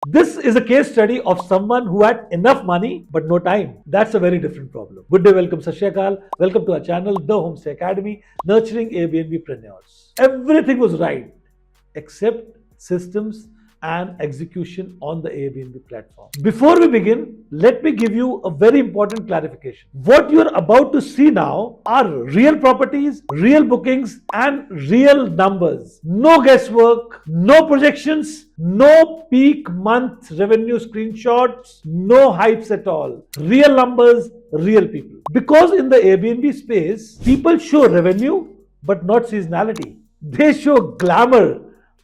This is a case study of someone who had enough money but no time. That's a very different problem. Good day, welcome, Sat Shri Akal. Welcome to our channel, The Homestay Academy, nurturing Airbnb-preneurs. Everything was right except systems and execution on the Airbnb platform. Before we begin, let me give you a very important clarification. What you are about to see now are real properties, real bookings, and real numbers. No guesswork, no projections, no peak month revenue screenshots, no hypes at all. Real numbers, real people. Because in the Airbnb space, people show revenue but not seasonality. They show glamour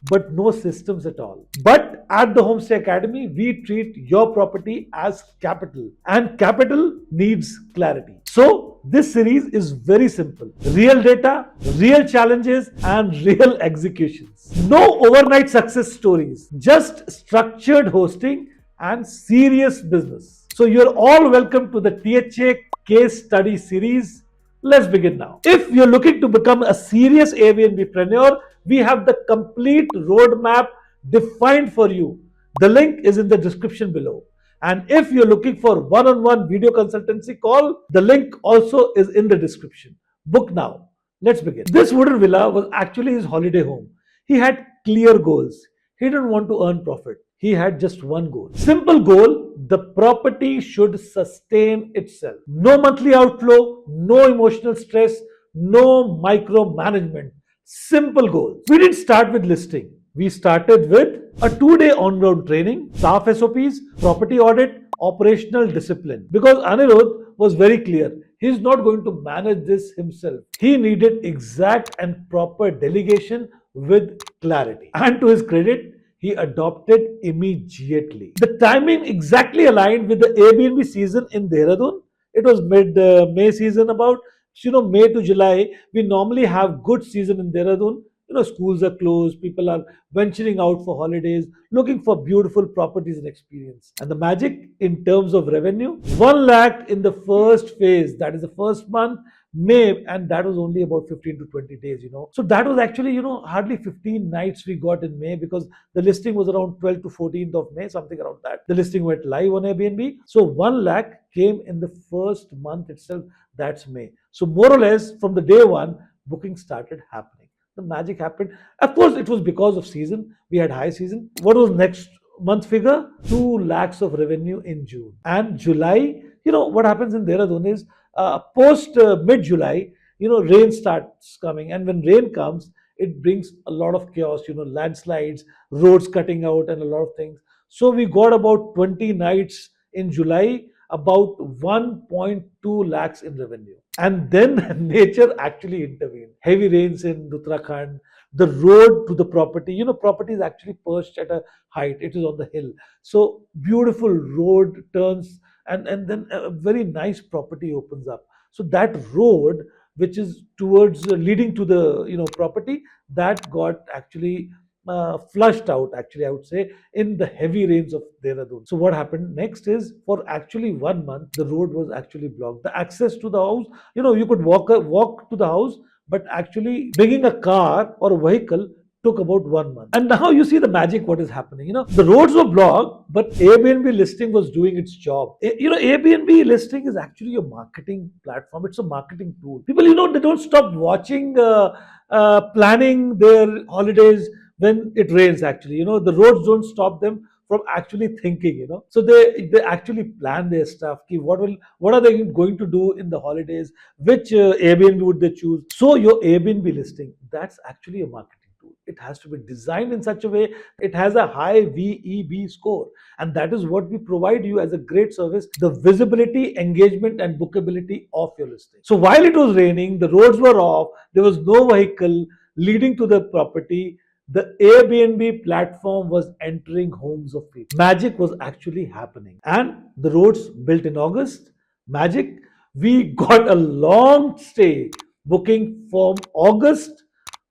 but no systems at all. But at the Homestay Academy, we treat your property as capital, and capital needs clarity. So, this series is very simple: real data, real challenges, and real executions. No overnight success stories, just structured hosting and serious business. So, you're all welcome to the THA case study series. Let's begin now. If you're looking to become a serious Airbnbpreneur, we have the complete roadmap defined for you. The link is in the description below. And if you're looking for one-on-one video consultancy call, the link also is in the description. Book now. Let's begin. This wooden villa was actually his holiday home. He had clear goals. He didn't want to earn profit. He had just one goal. Simple goal: the property should sustain itself. No monthly outflow, no emotional stress, no micromanagement. Simple goals. We didn't start with listing. We started with a 2-day on-ground training, staff SOPs, property audit, operational discipline. Because Anirudh was very clear, he's not going to manage this himself. He needed exact and proper delegation with clarity. And to his credit, he adopted immediately. The timing exactly aligned with the Airbnb season in Dehradun. It was mid-May season, about May to July. We normally have good season in Dehradun. Schools are closed, people are venturing out for holidays, looking for beautiful properties and experience. And the magic in terms of revenue: 1 lakh in the first phase, that is the first month, May, and that was only about 15 to 20 days. So that was actually, hardly 15 nights we got in May, because the listing was around 12th to 14th of May, something around that. The listing went live on Airbnb. So 1 lakh came in the first month itself, that's May. So more or less from the day one, booking started happening. The magic happened. Of course, it was because of season. We had high season. What was next month figure? 2 lakhs of revenue in June. And July, what happens in Dehradun is post mid-July, rain starts coming. And when rain comes, it brings a lot of chaos, landslides, roads cutting out, and a lot of things. So we got about 20 nights in July, about 1.2 lakhs in revenue. And then nature actually intervened. Heavy rains in Uttarakhand, the road to the property, property is actually perched at a height, it is on the hill. So beautiful road turns, and then a very nice property opens up. So that road, which is towards leading to the property, that got actually flushed out, actually I would say, in the heavy rains of Dehradun. So what happened next is, for actually 1 month, the road was actually blocked. The access to the house, you could walk to the house, but actually bringing a car or a vehicle took about 1 month. And now you see the magic what is happening. The roads were blocked, but Airbnb listing was doing its job. Airbnb listing is actually a marketing platform. It's a marketing tool. People, they don't stop watching, planning their holidays when it rains. Actually, the roads don't stop them from actually thinking. So they actually plan their stuff. What are they going to do in the holidays? Which Airbnb would they choose? So your Airbnb listing, that's actually a marketing tool. It has to be designed in such a way it has a high VEB score, and that is what we provide you as a great service: the visibility, engagement, and bookability of your listing. So while it was raining, the roads were off, there was no vehicle leading to the property, the Airbnb platform was entering homes of people. Magic was actually happening. And the roads built in August, magic. We got a long stay booking from August,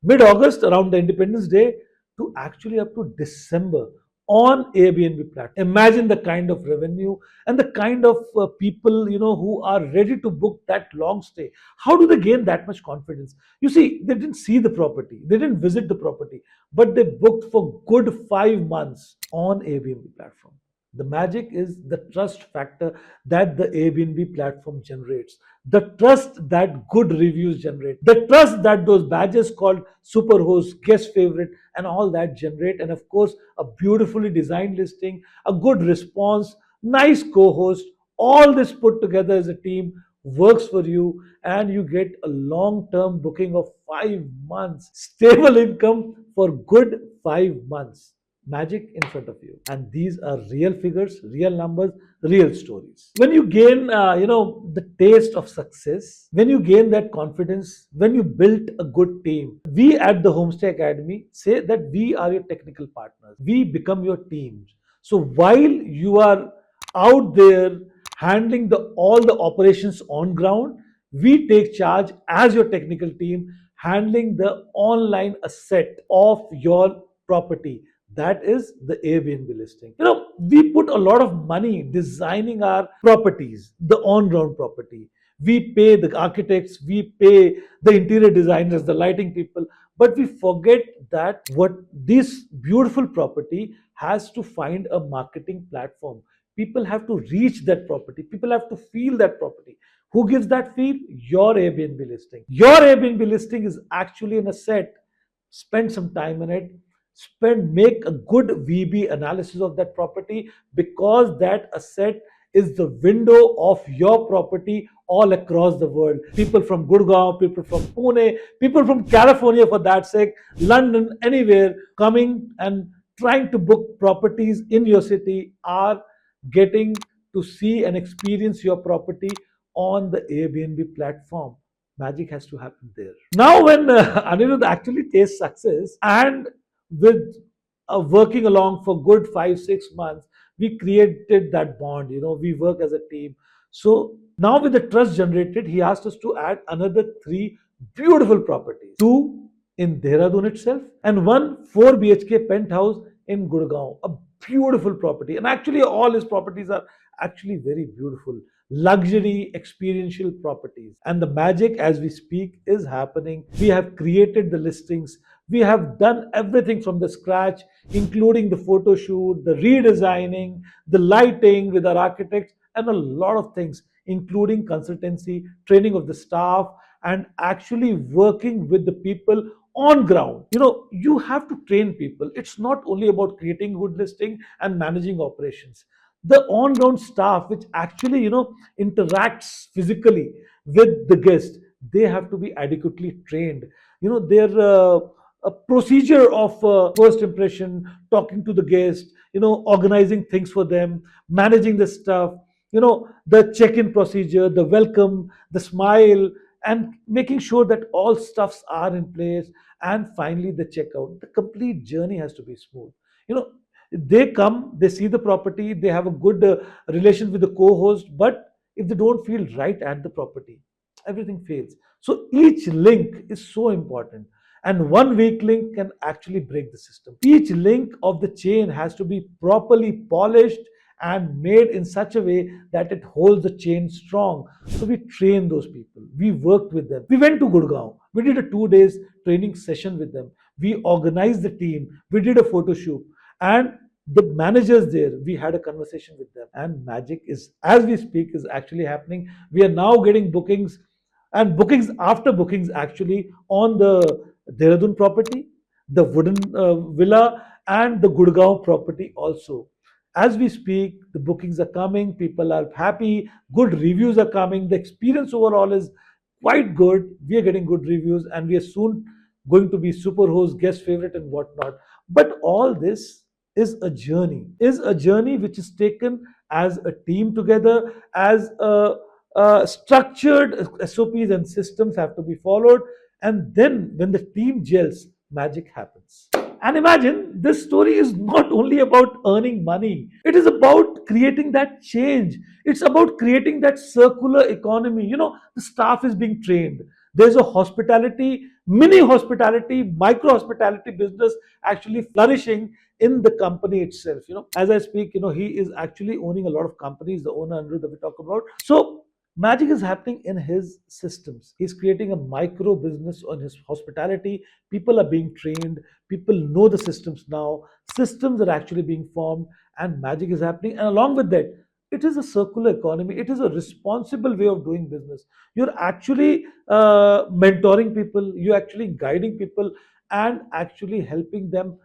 mid August, around the Independence Day, to actually up to December. on Airbnb platform. Imagine the kind of revenue and the kind of people who are ready to book that long stay. How do they gain that much confidence? You see, they didn't see the property, they didn't visit the property, but they booked for good 5 months on Airbnb platform. The magic is the trust factor that the Airbnb platform generates, the trust that good reviews generate, the trust that those badges called superhost, guest favorite, and all that generate, and of course, a beautifully designed listing, a good response, nice co host, all this put together as a team works for you, and you get a long term booking of 5 months, stable income for good 5 months. Magic in front of you, and these are real figures, real numbers, real stories. When you gain the taste of success, when you gain that confidence, when you built a good team, we at the Homestay Academy say that we are your technical partners, we become your teams. So while you are out there handling the all the operations on ground, we take charge as your technical team handling the online asset of your property, that is the Airbnb listing. We put a lot of money designing our properties, the on ground property. We pay the architects, we pay the interior designers, the lighting people, but we forget that what this beautiful property has to find a marketing platform. People have to reach that property, people have to feel that property. Who gives that feel? Your Airbnb listing. Your Airbnb listing is actually an asset. Spend some time in it, make a good VB analysis of that property, because that asset is the window of your property all across the world. People from Gurgaon, people from Pune, people from California for that sake, London, anywhere, coming and trying to book properties in your city are getting to see and experience your property on the Airbnb platform. Magic has to happen there. Now, when Anirudh actually tastes success, and with working along for good 5 6 months, we created that bond. We work as a team. So now, with the trust generated, he asked us to add another three beautiful properties: two in Dehradun itself, and one 4 BHK penthouse in Gurgaon. A beautiful property, and actually, all his properties are actually very beautiful, luxury experiential properties. And the magic as we speak is happening. We have created the listings, we have done everything from the scratch, including the photo shoot, the redesigning, the lighting with our architects, and a lot of things, including consultancy, training of the staff, and actually working with the people on ground. You have to train people. It's not only about creating good listing and managing operations. The on ground staff, which actually interacts physically with the guest, they have to be adequately trained. Their a procedure of first impression, talking to the guest, organizing things for them, managing the stuff, the check-in procedure, the welcome, the smile, and making sure that all stuffs are in place, and finally the checkout. The complete journey has to be smooth. you know they come, they see the property, they have a good relation with the co-host, but if they don't feel right at the property, everything fails. So each link is so important, and one weak link can actually break the system. Each link of the chain has to be properly polished and made in such a way that it holds the chain strong. So we train those people, we worked with them, we went to Gurgaon, we did a 2 days training session with them, we organized the team, we did a photo shoot, and the managers there, we had a conversation with them, and magic is, as we speak, is actually happening. We are now getting bookings, and bookings after bookings actually, on the Dehradun property, the wooden villa, and the Gurgaon property also. As we speak, the bookings are coming, people are happy, good reviews are coming, the experience overall is quite good. We are getting good reviews, and we are soon going to be super host, guest favorite, and whatnot. But all this is a journey which is taken as a team together, as a structured SOPs and systems have to be followed, and then when the team gels, magic happens. And imagine, this story is not only about earning money, it is about creating that change. It's about creating that circular economy. The staff is being trained. There's a hospitality, mini hospitality, micro hospitality business actually flourishing in the company itself. As I speak, he is actually owning a lot of companies, the owner Andrew that we talk about. So magic is happening in his systems. He's creating a micro business on his hospitality. People are being trained, people know the systems now, systems are actually being formed, and magic is happening. And along with that, it is a circular economy, it is a responsible way of doing business. You're actually mentoring people, you're actually guiding people, and actually helping them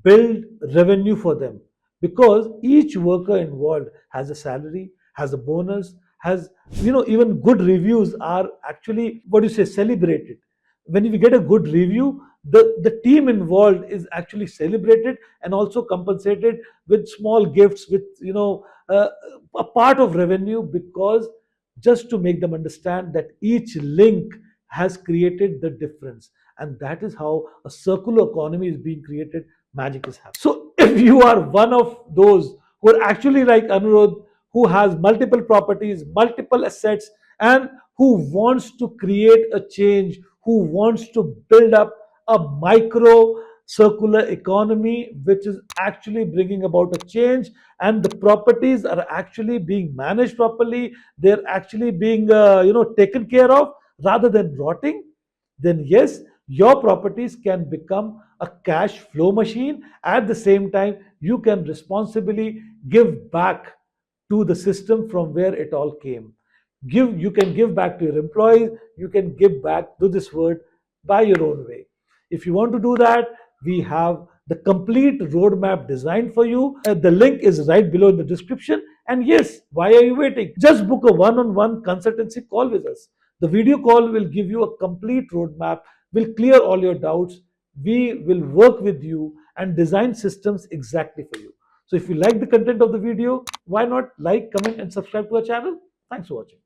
build revenue for them, because each worker involved has a salary, has a bonus, has, even good reviews are actually, what do you say, celebrated. When you get a good review, the team involved is actually celebrated and also compensated with small gifts, with, a part of revenue, because just to make them understand that each link has created the difference. And that is how a circular economy is being created, magic is happening. So if you are one of those who are actually like Anurodh, who has multiple properties, multiple assets, and who wants to create a change, who wants to build up a micro circular economy which is actually bringing about a change, and the properties are actually being managed properly, they're actually being taken care of rather than rotting, then yes, your properties can become a cash flow machine. At the same time, you can responsibly give back to the system from where it all came. You can give back to your employees, you can give back to this world by your own way. If you want to do that, we have the complete roadmap designed for you. The link is right below in the description. And yes, why are you waiting? Just book a one-on-one consultancy call with us. The video call will give you a complete roadmap, will clear all your doubts. We will work with you and design systems exactly for you. So if you like the content of the video, why not like, comment, and subscribe to our channel? Thanks for watching.